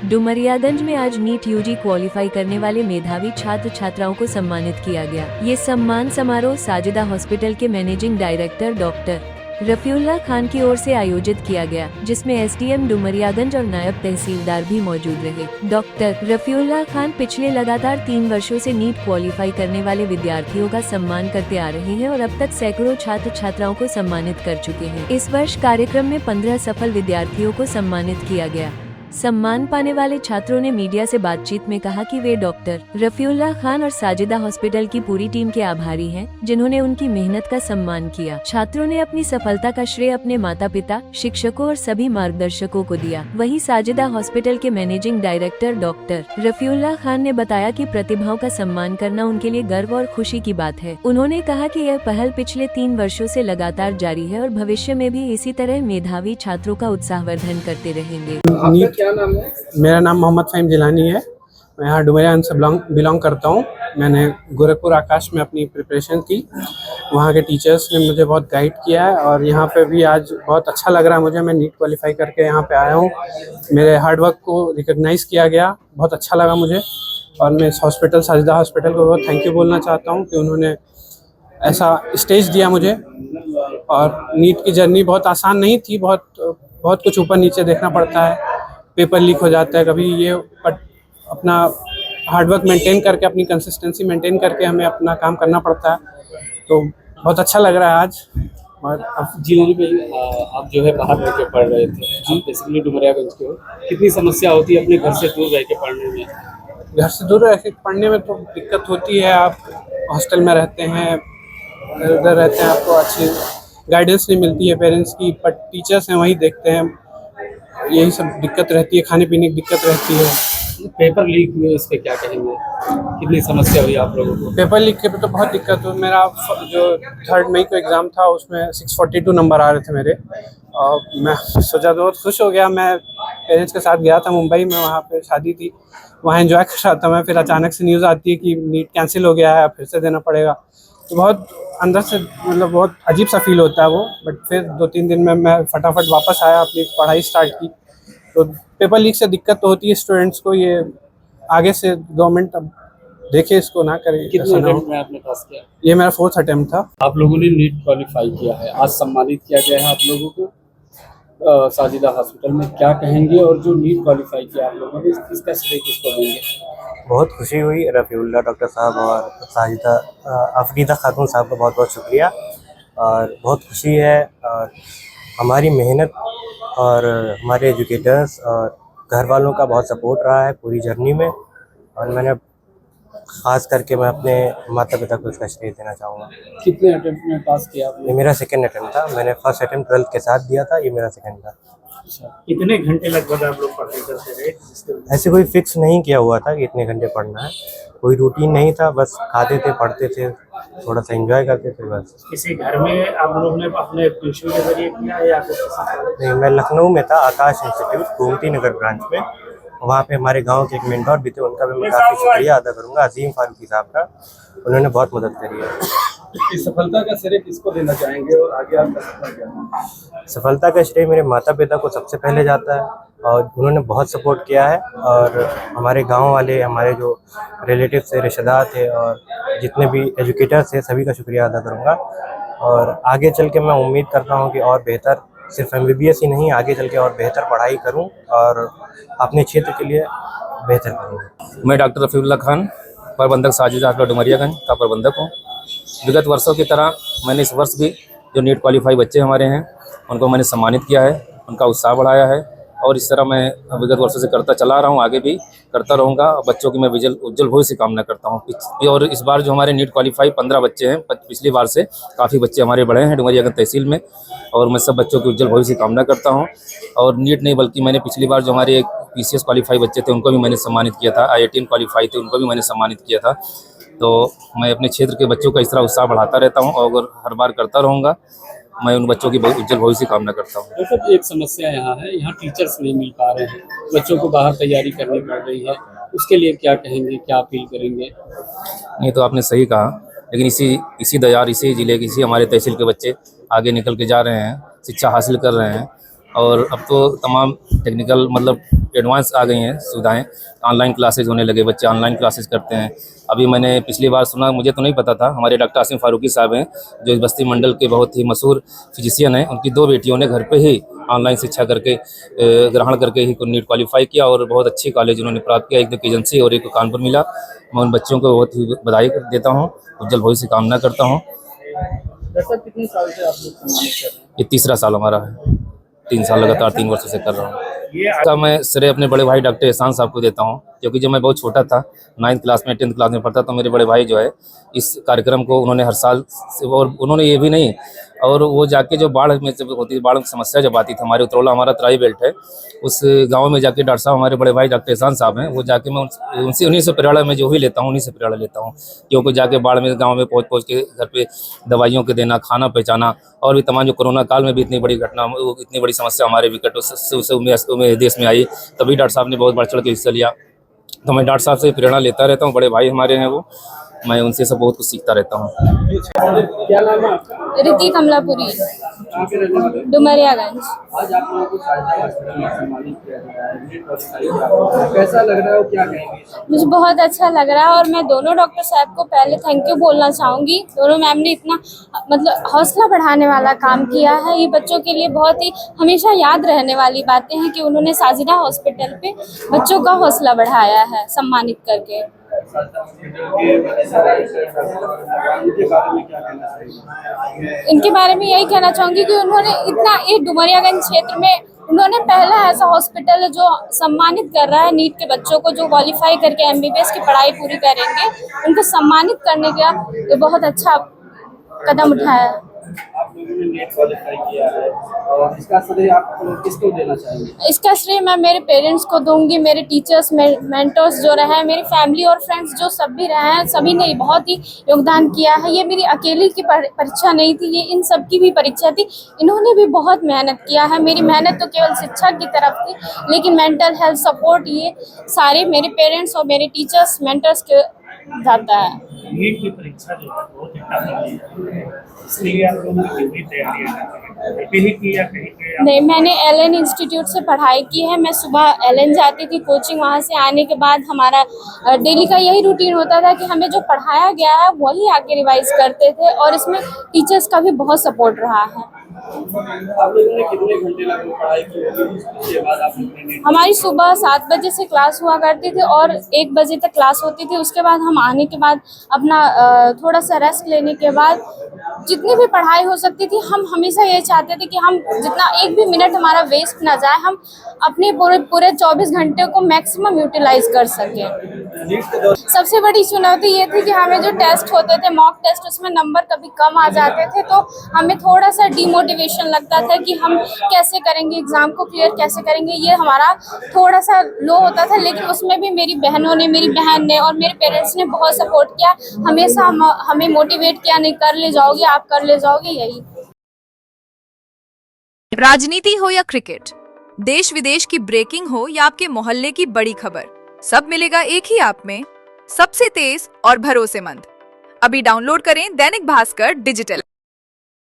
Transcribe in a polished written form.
डुमरियागंज में आज NEET UG qualify करने वाले मेधावी छात्र छात्राओं को सम्मानित किया गया। ये सम्मान समारोह साजिदा हॉस्पिटल के managing director doctor Rafiullah Khan की ओर से आयोजित किया गया, जिसमें एसडीएम डुमरियागंज और नायब तहसीलदार भी मौजूद रहे। डॉक्टर रफीउल्लाह खान पिछले लगातार 3 वर्षों से नीट क्वालिफाई करने वाले विद्यार्थियों का सम्मान करते आ रहे हैं और अब तक सैकड़ों छात्र छात्राओं को सम्मानित कर चुके हैं। इस वर्ष कार्यक्रम में 15 सफल विद्यार्थियों को सम्मानित किया गया। सम्मान पाने वाले छात्रों ने मीडिया से बातचीत में कहा कि वे डॉक्टर रफीउल्लाह खान और साजिदा हॉस्पिटल की पूरी टीम के आभारी हैं, जिन्होंने उनकी मेहनत का सम्मान किया। छात्रों ने अपनी सफलता का श्रेय अपने माता पिता, शिक्षकों और सभी मार्गदर्शकों को दिया। वहीं साजिदा हॉस्पिटल के managing director doctor Rafiullah Khan ने बताया कि प्रतिभाओं का सम्मान करना उनके लिए गर्व और खुशी की बात है। उन्होंने कहा कि यह पहल पिछले 3 वर्षों से लगातार जारी है और भविष्य में भी इसी तरह मेधावी छात्रों का उत्साहवर्धन करते रहेंगे। क्या नाम है? मेरा नाम मोहम्मद फ़हीम जिलानी है। मैं यहाँ डुमरियागंज से बिलोंग करता हूँ। मैंने गोरखपुर आकाश में अपनी प्रिपरेशन की। वहाँ के टीचर्स ने मुझे बहुत गाइड किया है और यहाँ पे भी आज बहुत अच्छा लग रहा है मुझे। मैं नीट क्वालिफाई करके यहाँ पे आया हूँ। मेरे हार्डवर्क को रिकॉग्नाइज़ किया गया, बहुत अच्छा लगा मुझे। और मैं इस हॉस्पिटल, साजिदा हॉस्पिटल को बहुत थैंक यू बोलना चाहता हूँ कि उन्होंने ऐसा स्टेज दिया मुझे। और नीट की जर्नी बहुत आसान नहीं थी, बहुत कुछ ऊपर नीचे देखना पड़ता है, पेपर लीक हो जाता है कभी ये, बट अपना हार्डवर्क मेंटेन करके, अपनी कंसिस्टेंसी मेंटेन करके हमें अपना काम करना पड़ता है। तो बहुत अच्छा लग रहा है आज। और जिलानी भाई, आप जो है बाहर रह के पढ़ रहे थे, आप बेसिकली डुमरियागंज के हो, कितनी समस्या होती है अपने घर से दूर रह के पढ़ने में? घर से दूर रह के पढ़ने में तो दिक्कत होती है। आप हॉस्टल में रहते हैं, इधर रहते हैं, आपको अच्छी गाइडेंस नहीं मिलती है पेरेंट्स की, बट टीचर्स हैं वही देखते हैं। यही सब दिक्कत रहती है, खाने पीने की दिक्कत रहती है। पेपर लीक हुए, इस पे क्या कहेंगे? कितनी समस्या हुई आप लोगों को? पेपर लीक के पे तो बहुत दिक्कत हुई। मेरा जो 3 मई को एग्ज़ाम था उसमें 642 नंबर आ रहे थे मेरे, और मैं सोचा तो बहुत खुश हो गया। मैं पेरेंट्स के साथ गया था मुंबई में, वहाँ पे शादी थी, वहाँ एंजॉय कर रहा था मैं। फिर अचानक से न्यूज़ आती है कि नीट कैंसिल हो गया है, फिर से देना पड़ेगा। तो बहुत अंदर से मतलब बहुत अजीब सा फील होता है वो। बट फिर 2-3 दिन में मैं फटाफट वापस आया, अपनी पढ़ाई स्टार्ट की। तो पेपर लीक से दिक्कत तो होती है स्टूडेंट्स को। ये आगे से गवर्नमेंट अब देखे, इसको ना करे। कितने अटेम्प्ट में आपने पास किया? ये मेरा 4th अटेम्प्ट था। आप लोगों ने नीट क्वालिफाई किया है, आज सम्मानित किया गया है आप लोगों को साजिदा हॉस्पिटल में। क्या कहेंगे? और जो नीट क्वालिफाई किया आप लोगों ने, इसका श्रेय किसको देंगे? बहुत खुशी हुई। रफ़ीउल्लाह डॉक्टर साहब और साजिदा अफरीदा खातून साहब का बहुत बहुत शुक्रिया। और बहुत खुशी है, और हमारी मेहनत और हमारे एजुकेटर्स और घर वालों का बहुत सपोर्ट रहा है पूरी जर्नी में। और मैंने ख़ास करके मैं अपने माता पिता को इसका श्रेय देना चाहूँगा। कितने अटेम्प्ट में पास किया आपने? ये मेरा 2nd अटेम्प्ट था। मैंने फर्स्ट अटेम्प्ट 12th के साथ दिया था, ये मेरा 2nd था। कितने घंटे लगभग आप लोग पढ़ाई करते रहे? ऐसे कोई फिक्स नहीं किया हुआ था कि इतने घंटे पढ़ना है, कोई रूटीन नहीं था। बस खाते थे, पढ़ते थे, थोड़ा सा एंजॉय करते थे बस। किसी घर में आप लोग ने अपने ट्यूशन के जरिए किया या नहीं, मैं लखनऊ में था, आकाश इंस्टीट्यूट, गोमती नगर ब्रांच में। वहाँ पे हमारे गांव के एक मेंटोर भी थे, उनका भी मैं काफ़ी शुक्रिया अदा करूँगा, अजीम फारूकी साहब का। उन्होंने बहुत मदद करी है। इस सफलता का श्रेय किसको देना चाहेंगे और आगे आपका सफर क्या है? सफलता का श्रेय मेरे माता पिता को सबसे पहले जाता है, और उन्होंने बहुत सपोर्ट किया है। और हमारे गांव वाले, हमारे जो रिलेटिव थे, रिश्तेदार थे, और जितने भी एजुकेटर्स थे, सभी का शुक्रिया अदा करूंगा। और आगे चल के मैं उम्मीद करता हूं कि और बेहतर, सिर्फ MBBS ही नहीं, आगे चल के और बेहतर पढ़ाई करूं और अपने क्षेत्र के लिए बेहतर करूँ। मैं डॉक्टर रफीउल्लाह खान, प्रबंधक साजिदा हॉस्पिटल डुमरियागंज का प्रबंधक हूँ। विगत वर्षों की तरह मैंने इस वर्ष भी जो नीट क्वालिफाई बच्चे हमारे हैं उनको मैंने सम्मानित किया है, उनका उत्साह बढ़ाया है। और इस तरह मैं विगत वर्षों से करता चला रहा हूँ, आगे भी करता रहूँगा। बच्चों की मैं उज्जवल भविष्य की कामना करता हूँ। और इस बार जो हमारे नीट क्वालिफाई 15 बच्चे हैं, पिछली बार से काफ़ी बच्चे हमारे बढ़े हैं डुमरियागंज तहसील में, और मैं सब बच्चों की उज्जवल भविष्य की कामना करता हूँ। और नीट नहीं बल्कि मैंने पिछली बार जो हमारे एक PCS क्वालिफाई बच्चे थे उनको भी मैंने सम्मानित किया था, IITian क्वालिफाई थे उनको भी मैंने सम्मानित किया था। तो मैं अपने क्षेत्र के बच्चों का इस तरह उत्साह बढ़ाता रहता हूँ और हर बार करता रहूँगा। मैं उन बच्चों की उज्जवल भविष्य की कामना करता हूँ। मतलब एक समस्या यहाँ है, यहाँ टीचर्स नहीं मिल पा रहे हैं, बच्चों को बाहर तैयारी करनी पड़ रही है, उसके लिए क्या कहेंगे, क्या अपील करेंगे? नहीं, तो आपने सही कहा, लेकिन इसी दयार, इसी ज़िले के, इसी हमारे तहसील के बच्चे आगे निकल के जा रहे हैं, शिक्षा हासिल कर रहे हैं। और अब तो तमाम टेक्निकल मतलब एडवांस आ गई हैं सुविधाएं। ऑनलाइन क्लासेज होने लगे, बच्चे ऑनलाइन क्लासेज करते हैं। अभी मैंने पिछली बार सुना, मुझे तो नहीं पता था, हमारे डॉक्टर आसिम फारूकी साहब हैं जो इस बस्ती मंडल के बहुत ही मशहूर फिजिशियन हैं, उनकी 2 बेटियों ने घर पे ही ऑनलाइन शिक्षा करके ग्रहण करके ही नीट क्वालिफाई किया और बहुत अच्छी कॉलेज उन्होंने प्राप्त किया। एक तो एजेंसी और एक को कानपुर मिला। मैं उन बच्चों को बहुत ही बधाई देता हूँ, उज्जवल भविष्य की कामना करता हूँ। सर कितने साल से आप लोग सम्मानित कर रहे हैं? ये तीसरा साल हमारा है, 3 साल लगातार 3 वर्षों से कर रहा हूँ। इसका मैं श्रेय अपने बड़े भाई डॉक्टर एहसान साहब को देता हूँ, क्योंकि जब मैं बहुत छोटा था, 9th क्लास में 10th क्लास में पढ़ता, तो मेरे बड़े भाई जो है इस कार्यक्रम को उन्होंने हर साल और उन्होंने ये भी नहीं, और वो जाके जो बाढ़ में जब होती, बाढ़ की समस्या जब आती थी, हमारे उतरौला हमारा तराई बेल्ट है, उस गांव में जाके डॉक्टर साहब, हमारे बड़े भाई डॉक्टर एहसान साहब हैं, वो जाके मैं उनसे उन्हीं से प्रेरणा में जो भी लेता हूँ, उन्हीं से प्रेरणा लेता हूँ। क्योंकि जाके बाढ़ में गाँव में पहुँच के घर पे दवाइयों के देना, खाना पहुँचाना, और भी तमाम जो कोरोना काल में भी इतनी बड़ी घटना, इतनी बड़ी समस्या हमारे विकट उससे देश में आई, तभी डॉक्टर साहब ने बहुत बढ़ चढ़ के हिस्सा लिया। तो मैं डॉक्टर साहब से प्रेरणा लेता रहता हूँ, बड़े भाई हमारे हैं वो, मैं उनसे सब बहुत कुछ सीखता रहता हूँ। क्या नाम है आपका? रिद्धि कमलापुरी, कहाँ के रहने वाले? डुमरियागंज। आज आप लोगों को साजिदा हॉस्पिटल में सम्मानित किया गया है, नीट क्वालिफाई किया आपने। कैसा लग रहा है और क्या कहेंगे? मुझे बहुत अच्छा लग रहा है और मैं दोनों डॉक्टर साहब को पहले थैंक यू बोलना चाहूँगी। दोनों मैम ने इतना मतलब हौसला बढ़ाने वाला काम किया है। ये बच्चों के लिए बहुत ही हमेशा याद रहने वाली बातें हैं कि उन्होंने साजिदा हॉस्पिटल पे बच्चों का हौसला बढ़ाया है सम्मानित करके। इनके बारे में यही कहना चाहूँगी कि उन्होंने इतना ये डुमरियागंज क्षेत्र में उन्होंने पहला ऐसा हॉस्पिटल है जो सम्मानित कर रहा है नीट के बच्चों को, जो क्वालिफाई करके MBBS की पढ़ाई पूरी करेंगे, उनको सम्मानित करने का ये बहुत अच्छा कदम उठाया है। आप लोगों ने नीट क्वालिफाई किया है और इसका श्रेय आप किसको देना चाहेंगे? इसका श्रेय मैं मेरे पेरेंट्स को दूंगी, मेरे टीचर्स, मेंटर्स जो रहे हैं, मेरी फैमिली और फ्रेंड्स जो सब भी रहे हैं, सभी ने बहुत ही योगदान किया है। ये मेरी अकेली की परीक्षा नहीं थी, ये इन सब की भी परीक्षा थी। इन्होंने भी बहुत मेहनत किया है। मेरी मेहनत तो केवल शिक्षा की तरफ थी, लेकिन मेंटल हेल्थ सपोर्ट ये सारे मेरे पेरेंट्स और मेरे टीचर्स, मेंटर्स के जाता है। नीट की परीक्षा जो है बहुत ही टफ होती है, इसलिए आप लोगों ने कितनी तैयारी की या कहीं पे? नहीं, मैंने LN इंस्टीट्यूट से पढ़ाई की है। मैं सुबह LN जाती थी कोचिंग, वहाँ से आने के बाद हमारा डेली का यही रूटीन होता था कि हमें जो पढ़ाया गया है वही आके रिवाइज करते थे, और इसमें टीचर्स का भी बहुत सपोर्ट रहा है। आप लोगों ने कितने घंटे लगभग पढ़ाई की होगी? उसके बाद आप लोगों ने हमारी सुबह 7 बजे से क्लास हुआ करती थी और 1 बजे तक क्लास होती थी। उसके बाद हम आने के बाद अपना थोड़ा सा रेस्ट लेने के बाद जितनी भी पढ़ाई हो सकती थी, हम हमेशा ये चाहते थे कि हम जितना एक भी मिनट हमारा वेस्ट ना जाए, हम अपने पूरे 24 घंटे को मैक्सिमम यूटिलाइज कर सकें। सबसे बड़ी चुनौती ये थी कि हमें जो टेस्ट होते थे, मॉक टेस्ट, उसमें नंबर कभी कम आ जाते थे, तो हमें थोड़ा सा डिमोटिवेशन लगता था कि हम कैसे करेंगे, एग्ज़ाम को क्लियर कैसे करेंगे, ये हमारा थोड़ा सा लो होता था। लेकिन उसमें भी मेरी बहनों ने, मेरी बहन ने और मेरे पेरेंट्स ने बहुत सपोर्ट किया, हमेशा हमें मोटिवेट किया, नहीं कर ले जाओगे, आप कर ले जाओगे। यही राजनीति हो या क्रिकेट, देश विदेश की ब्रेकिंग हो या आपके मोहल्ले की बड़ी खबर, सब मिलेगा एक ही ऐप में, सबसे तेज और भरोसेमंद। अभी डाउनलोड करें दैनिक भास्कर डिजिटल।